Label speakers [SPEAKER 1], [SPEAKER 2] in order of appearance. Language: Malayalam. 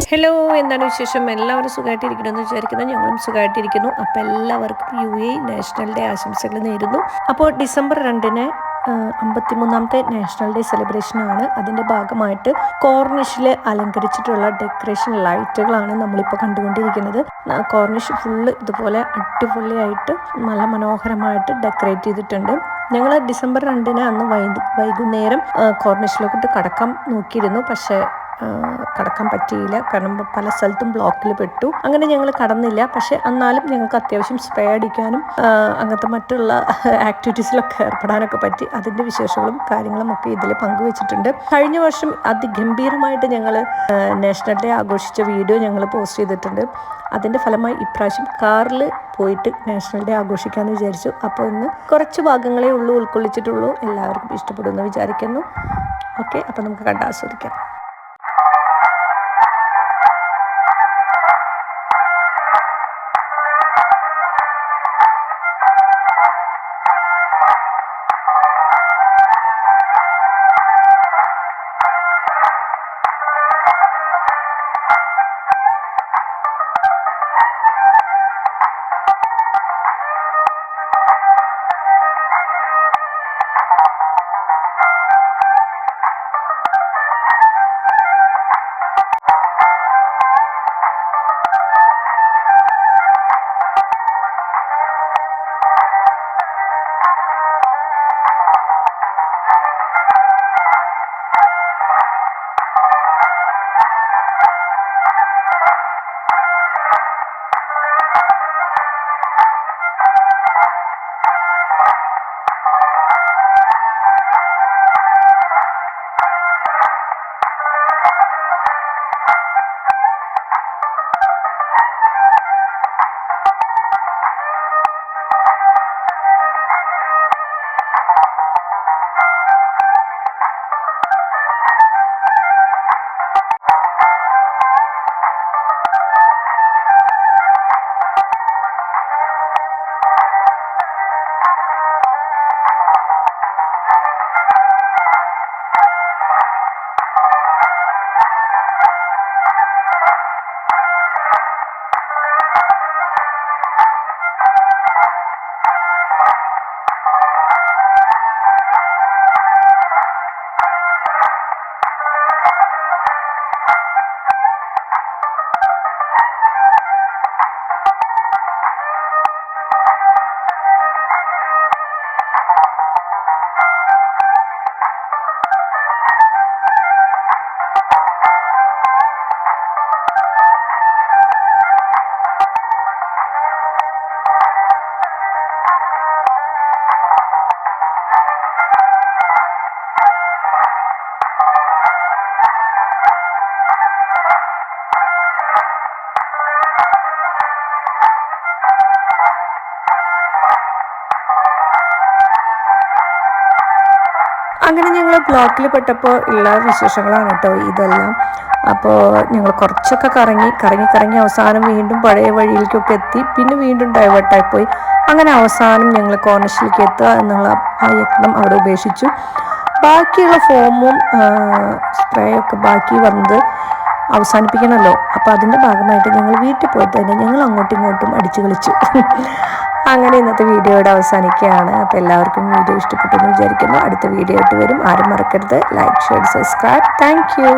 [SPEAKER 1] ഹലോ, എന്താണ് വിശേഷം? എല്ലാവരും സുഖമായിട്ടിരിക്കണമെന്ന് വിചാരിക്കുന്നു. ഞങ്ങളും സുഖമായിട്ടിരിക്കുന്നു. അപ്പോൾ എല്ലാവർക്കും UAE നാഷണൽ ഡേ ആശംസകൾ നേരുന്നു. അപ്പോൾ ഡിസംബർ 2-ന് 53ാമത്തെ നാഷണൽ ഡേ സെലിബ്രേഷനാണ്. അതിൻ്റെ ഭാഗമായിട്ട് കോർണിഷിൽ അലങ്കരിച്ചിട്ടുള്ള ഡെക്കറേഷൻ ലൈറ്റുകളാണ് നമ്മളിപ്പോൾ കണ്ടുകൊണ്ടിരിക്കുന്നത്. കോർണിഷ് ഫുള്ള് ഇതുപോലെ അടിപൊളിയായിട്ട് നല്ല മനോഹരമായിട്ട് ഡെക്കറേറ്റ് ചെയ്തിട്ടുണ്ട്. ഞങ്ങൾ ഡിസംബർ 2-ന് അന്ന് വൈകുന്നേരം കോർണിഷിലോട്ട് കടക്കാൻ നോക്കിയിരുന്നു. പക്ഷേ കടക്കാൻ പറ്റിയില്ല, കാരണം പല സ്ഥലത്തും ബ്ലോക്കിൽ പെട്ടു. അങ്ങനെ ഞങ്ങൾ കടന്നില്ല. പക്ഷെ എന്നാലും ഞങ്ങൾക്ക് അത്യാവശ്യം സ്പ്രേ അടിക്കാനും അങ്ങനത്തെ മറ്റുള്ള ആക്ടിവിറ്റീസിലൊക്കെ ഏർപ്പെടാനൊക്കെ പറ്റി. അതിൻ്റെ വിശേഷങ്ങളും കാര്യങ്ങളും ഒക്കെ ഇതിൽ പങ്കുവെച്ചിട്ടുണ്ട്. കഴിഞ്ഞ വർഷം അതിഗംഭീരമായിട്ട് ഞങ്ങൾ നാഷണൽ ഡേ ആഘോഷിച്ച വീഡിയോ ഞങ്ങൾ പോസ്റ്റ് ചെയ്തിട്ടുണ്ട്. അതിൻ്റെ ഫലമായി ഇപ്രാവശ്യം കാറിൽ പോയിട്ട് നാഷണൽ ഡേ ആഘോഷിക്കാമെന്ന് വിചാരിച്ചു. അപ്പോൾ ഇന്ന് കുറച്ച് ഭാഗങ്ങളേ ഉൾക്കൊള്ളിച്ചിട്ടുള്ളൂ. എല്ലാവർക്കും ഇഷ്ടപ്പെടുമെന്ന് വിചാരിക്കുന്നു. ഓക്കെ, അപ്പോൾ നമുക്ക് കണ്ട് ആസ്വദിക്കാം. അങ്ങനെ ഞങ്ങൾ ബ്ലോക്കിൽ പെട്ടപ്പോൾ ഉള്ള വിശേഷങ്ങളാണ് കേട്ടോ ഇതെല്ലാം. അപ്പോൾ ഞങ്ങൾ കുറച്ചൊക്കെ കറങ്ങി അവസാനം വീണ്ടും പഴയ വഴിയിലേക്കൊക്കെ എത്തി. പിന്നെ വീണ്ടും ഡൈവേർട്ടായിപ്പോയി. അങ്ങനെ അവസാനം ഞങ്ങൾ കോർണിഷിലേക്ക് എത്തുക എന്നുള്ള ആ യത്നം അവിടെ ഉപേക്ഷിച്ചു. ബാക്കിയുള്ള ഫോമും സ്പ്രേ ഒക്കെ ബാക്കി വന്നത് അവസാനിപ്പിക്കണമല്ലോ. അപ്പോൾ അതിൻ്റെ ഭാഗമായിട്ട് ഞങ്ങൾ വീട്ടിൽ പോയിട്ട് തന്നെ ഞങ്ങൾ അങ്ങോട്ടും ഇങ്ങോട്ടും അടിച്ചു കളിച്ചു. അങ്ങനെ ഇന്നത്തെ വീഡിയോയുടെ അവസാനിക്കുകയാണ്. അപ്പോൾ എല്ലാവർക്കും വീഡിയോ ഇഷ്ടപ്പെട്ടു എന്ന് വിചാരിക്കുന്നു. അടുത്ത വീഡിയോ ആയിട്ട് വരും. ആരും മറക്കരുത് like, share, subscribe. Thank you.